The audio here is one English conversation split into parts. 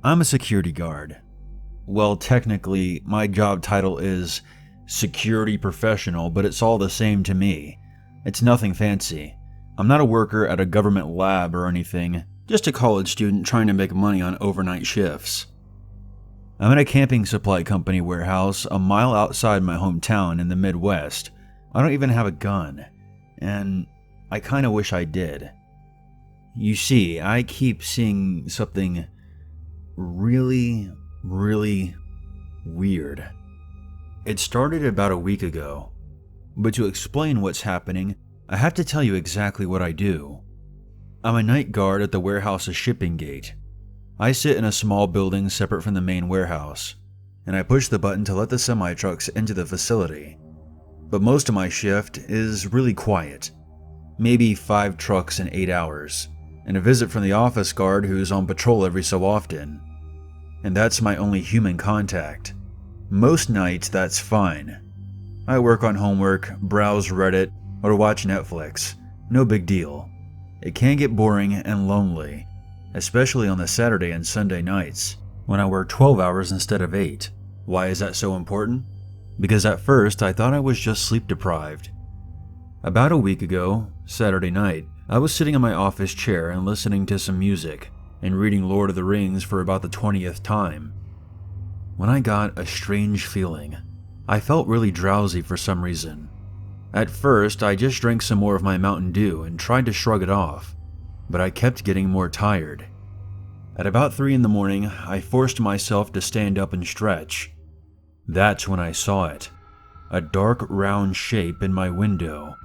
I'm a security guard. Well, technically, my job title is security professional, but it's all the same to me. It's nothing fancy. I'm not a worker at a government lab or anything, just a college student trying to make money on overnight shifts. I'm at a camping supply company warehouse a mile outside my hometown in the Midwest. I don't even have a gun, and I kinda wish I did. You see, I keep seeing something really weird. It started about a week ago, but to explain what's happening, I have to tell you exactly what I do. I'm a night guard at the warehouse's shipping gate. I sit in a small building separate from the main warehouse, and I push the button to let the semi-trucks into the facility. But most of my shift is really quiet. Maybe 5 trucks in 8 hours, and a visit from the office guard who's on patrol every so often. And that's my only human contact. Most nights that's fine. I work on homework, browse Reddit, or watch Netflix. No big deal. It can get boring and lonely, especially on the Saturday and Sunday nights, when I work 12 hours instead of 8. Why is that so important? Because at first I thought I was just sleep deprived. About a week ago, Saturday night, I was sitting in my office chair and listening to some music and reading Lord of the Rings for about the 20th time, when I got a strange feeling. I felt really drowsy for some reason. At first, I just drank some more of my Mountain Dew and tried to shrug it off, but I kept getting more tired. At about 3 in the morning, I forced myself to stand up and stretch. That's when I saw it. A dark round shape in my window.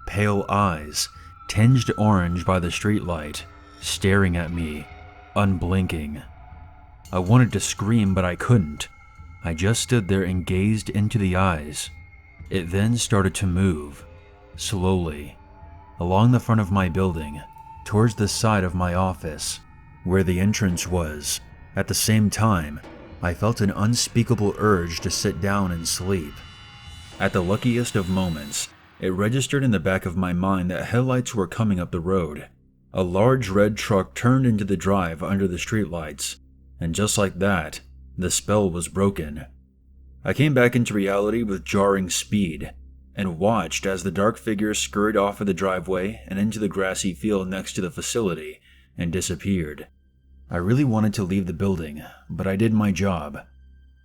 Pale eyes, tinged orange by the streetlight, staring at me, unblinking. I wanted to scream, but I couldn't. I just stood there and gazed into the eyes. It then started to move, slowly, along the front of my building, towards the side of my office, where the entrance was. At the same time, I felt an unspeakable urge to sit down and sleep. At the luckiest of moments, it registered in the back of my mind that headlights were coming up the road. A large red truck turned into the drive under the streetlights, and just like that, the spell was broken. I came back into reality with jarring speed, and watched as the dark figure scurried off of the driveway and into the grassy field next to the facility, and disappeared. I really wanted to leave the building, but I did my job.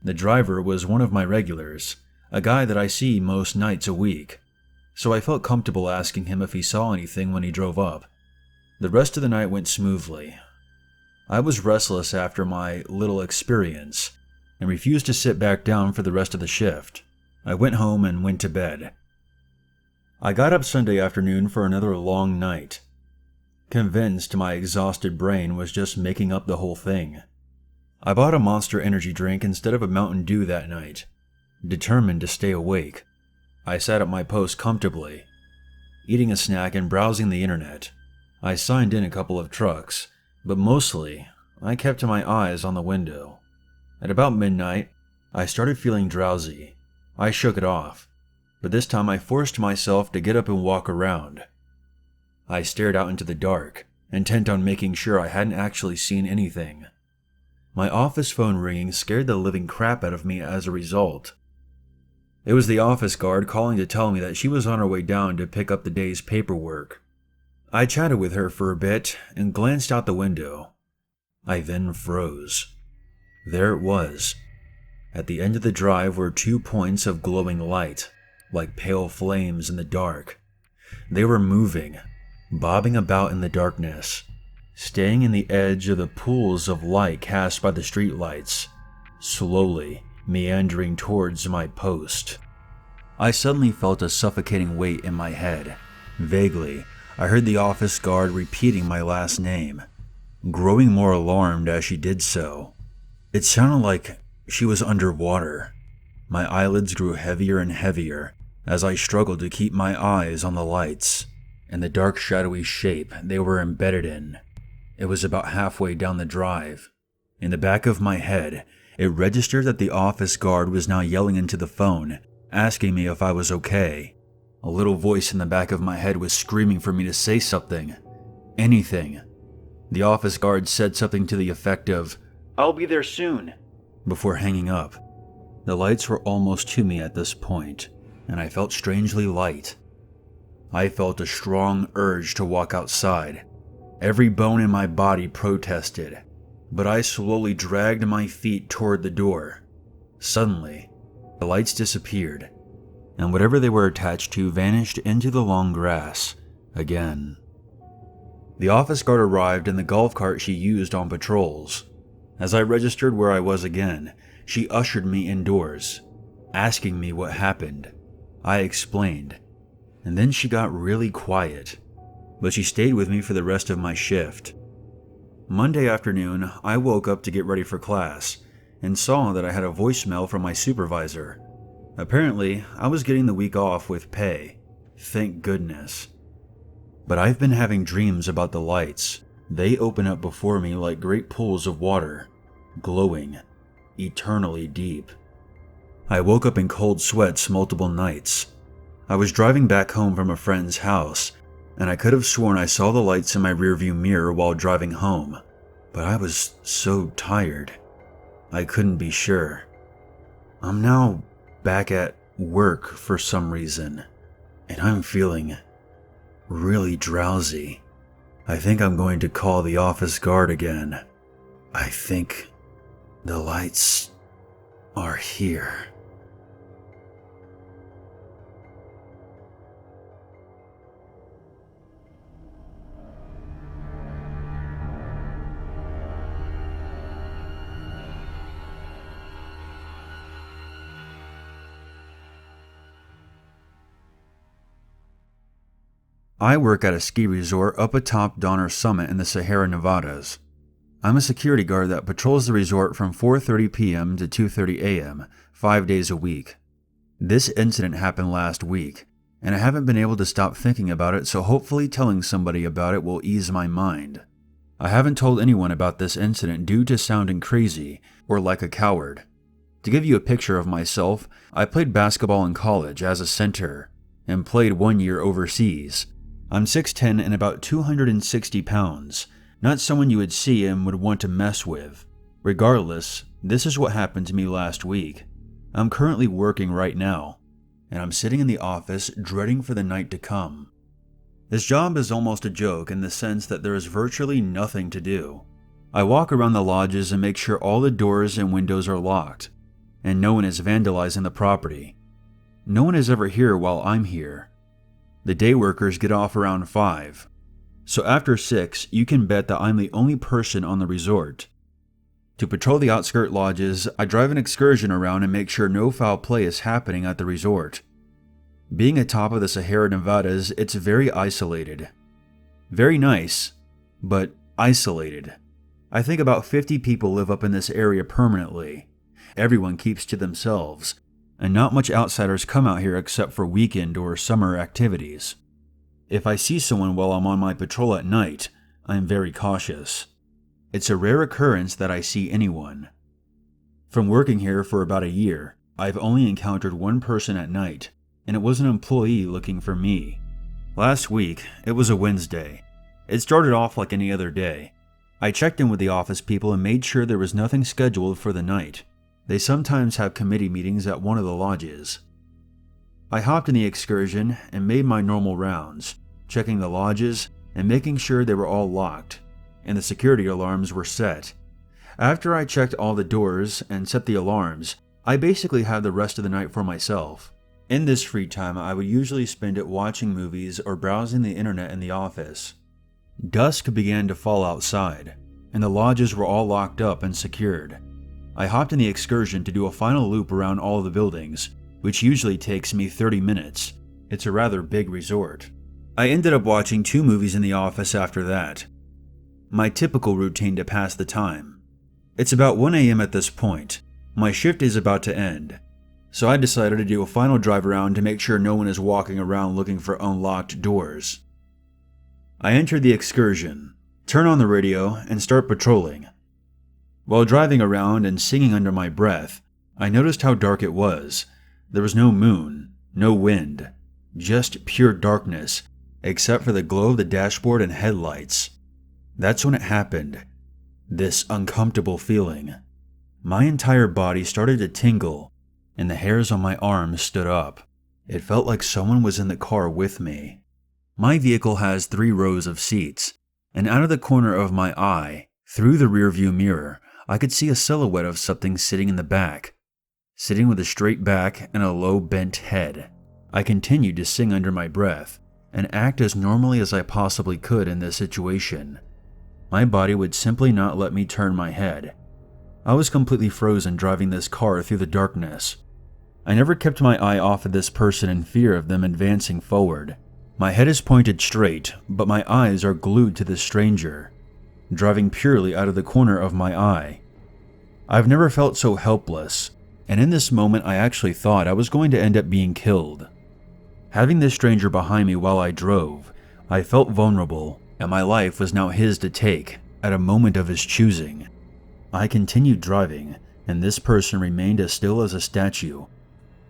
The driver was one of my regulars, a guy that I see most nights a week, so I felt comfortable asking him if he saw anything when he drove up. The rest of the night went smoothly. I was restless after my little experience, and refused to sit back down for the rest of the shift. I went home and went to bed. I got up Sunday afternoon for another long night, convinced my exhausted brain was just making up the whole thing. I bought a Monster energy drink instead of a Mountain Dew that night, determined to stay awake. I sat at my post comfortably, eating a snack and browsing the internet. I signed in a couple of trucks, but mostly, I kept my eyes on the window. At about midnight, I started feeling drowsy. I shook it off, but this time I forced myself to get up and walk around. I stared out into the dark, intent on making sure I hadn't actually seen anything. My office phone ringing scared the living crap out of me as a result. It was the office guard calling to tell me that she was on her way down to pick up the day's paperwork. I chatted with her for a bit and glanced out the window. I then froze. There it was. At the end of the drive were 2 points of glowing light, like pale flames in the dark. They were moving, bobbing about in the darkness, staying in the edge of the pools of light cast by the streetlights, slowly meandering towards my post. I suddenly felt a suffocating weight in my head. Vaguely, I heard the office guard repeating my last name, growing more alarmed as she did so. It sounded like she was underwater. My eyelids grew heavier and heavier as I struggled to keep my eyes on the lights and the dark shadowy shape they were embedded in. It was about halfway down the drive. In the back of my head, it registered that the office guard was now yelling into the phone, asking me if I was okay. A little voice in the back of my head was screaming for me to say something. Anything. The office guard said something to the effect of, I'll be there soon. Before hanging up. The lights were almost to me at this point, and I felt strangely light. I felt a strong urge to walk outside. Every bone in my body protested, but I slowly dragged my feet toward the door. Suddenly, the lights disappeared, and whatever they were attached to vanished into the long grass again. The office guard arrived in the golf cart she used on patrols. As I registered where I was again, she ushered me indoors, asking me what happened. I explained, and then she got really quiet, but she stayed with me for the rest of my shift. Monday afternoon, I woke up to get ready for class and saw that I had a voicemail from my supervisor. Apparently, I was getting the week off with pay. Thank goodness. But I've been having dreams about the lights. They open up before me like great pools of water, glowing, eternally deep. I woke up in cold sweats multiple nights. I was driving back home from a friend's house, and I could have sworn I saw the lights in my rearview mirror while driving home, but I was so tired. I couldn't be sure. I'm now back at work for some reason, and I'm feeling really drowsy. I think I'm going to call the office guard again. I think the lights are here. I work at a ski resort up atop Donner Summit in the Sahara Nevadas. I'm a security guard that patrols the resort from 4:30 p.m. to 2:30 a.m., 5 days a week. This incident happened last week, and I haven't been able to stop thinking about it, so hopefully telling somebody about it will ease my mind. I haven't told anyone about this incident due to sounding crazy or like a coward. To give you a picture of myself, I played basketball in college as a center and played 1 year overseas. I'm 6'10" and about 260 pounds, not someone you would see and would want to mess with. Regardless, this is what happened to me last week. I'm currently working right now, and I'm sitting in the office dreading for the night to come. This job is almost a joke in the sense that there is virtually nothing to do. I walk around the lodges and make sure all the doors and windows are locked, and no one is vandalizing the property. No one is ever here while I'm here. The day workers get off around 5, so after 6, you can bet that I'm the only person on the resort. To patrol the outskirt lodges, I drive an excursion around and make sure no foul play is happening at the resort. Being atop of the Sahara Nevadas, it's very isolated. Very nice, but isolated. I think about 50 people live up in this area permanently. Everyone keeps to themselves, and not much outsiders come out here except for weekend or summer activities. If I see someone while I'm on my patrol at night, I'm very cautious. It's a rare occurrence that I see anyone. From working here for about a year, I've only encountered one person at night, and it was an employee looking for me. Last week, it was a Wednesday. It started off like any other day. I checked in with the office people and made sure there was nothing scheduled for the night. They sometimes have committee meetings at one of the lodges. I hopped in the excursion and made my normal rounds, checking the lodges and making sure they were all locked, and the security alarms were set. After I checked all the doors and set the alarms, I basically had the rest of the night for myself. In this free time, I would usually spend it watching movies or browsing the internet in the office. Dusk began to fall outside, and the lodges were all locked up and secured. I hopped in the excursion to do a final loop around all of the buildings, which usually takes me 30 minutes. It's a rather big resort. I ended up watching 2 movies in the office after that. My typical routine to pass the time. It's about 1 a.m. at this point. My shift is about to end, so I decided to do a final drive around to make sure no one is walking around looking for unlocked doors. I enter the excursion, turn on the radio, and start patrolling. While driving around and singing under my breath, I noticed how dark it was. There was no moon, no wind, just pure darkness, except for the glow of the dashboard and headlights. That's when it happened. This uncomfortable feeling. My entire body started to tingle, and the hairs on my arms stood up. It felt like someone was in the car with me. My vehicle has 3 rows of seats, and out of the corner of my eye, through the rearview mirror, I could see a silhouette of something sitting in the back, sitting with a straight back and a low bent head. I continued to sing under my breath and act as normally as I possibly could in this situation. My body would simply not let me turn my head. I was completely frozen driving this car through the darkness. I never kept my eye off of this person in fear of them advancing forward. My head is pointed straight, but my eyes are glued to this stranger, driving purely out of the corner of my eye. I've never felt so helpless, and in this moment I actually thought I was going to end up being killed. Having this stranger behind me while I drove, I felt vulnerable, and my life was now his to take at a moment of his choosing. I continued driving, and this person remained as still as a statue.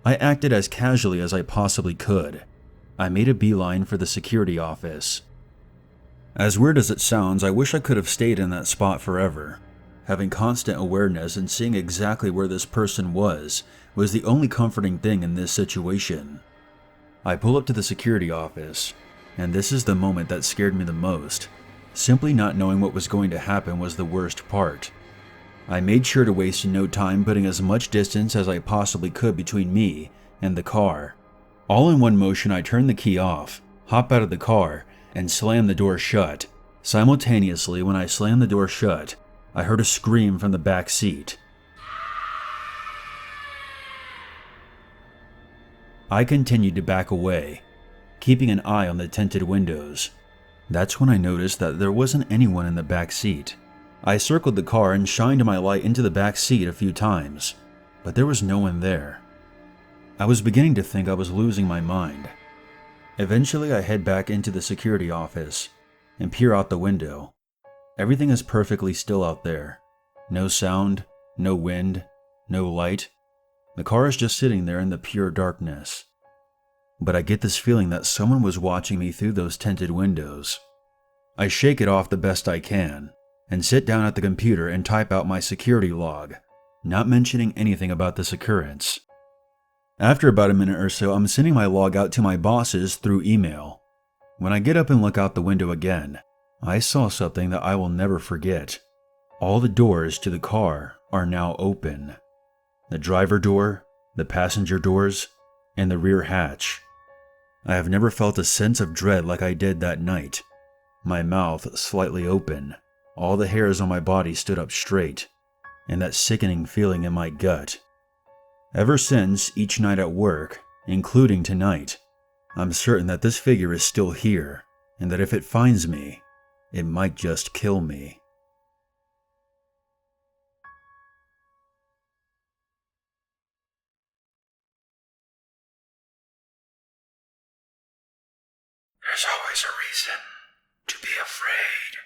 I acted as casually as I possibly could. I made a beeline for the security office. As weird as it sounds, I wish I could have stayed in that spot forever. Having constant awareness and seeing exactly where this person was the only comforting thing in this situation. I pull up to the security office, and this is the moment that scared me the most. Simply not knowing what was going to happen was the worst part. I made sure to waste no time putting as much distance as I possibly could between me and the car. All in one motion, I turned the key off, hop out of the car, and slam the door shut. Simultaneously, when I slammed the door shut, I heard a scream from the back seat. I continued to back away, keeping an eye on the tinted windows. That's when I noticed that there wasn't anyone in the back seat. I circled the car and shined my light into the back seat a few times, but there was no one there. I was beginning to think I was losing my mind. Eventually, I head back into the security office and peer out the window. Everything is perfectly still out there. No sound, no wind, no light. The car is just sitting there in the pure darkness. But I get this feeling that someone was watching me through those tinted windows. I shake it off the best I can and sit down at the computer and type out my security log, not mentioning anything about this occurrence. After about a minute or so, I'm sending my log out to my bosses through email. When I get up and look out the window again, I saw something that I will never forget. All the doors to the car are now open. The driver door, the passenger doors, and the rear hatch. I have never felt a sense of dread like I did that night. My mouth slightly open, all the hairs on my body stood up straight, and that sickening feeling in my gut. Ever since, each night at work, including tonight, I'm certain that this figure is still here, and that if it finds me, it might just kill me. There's always a reason to be afraid.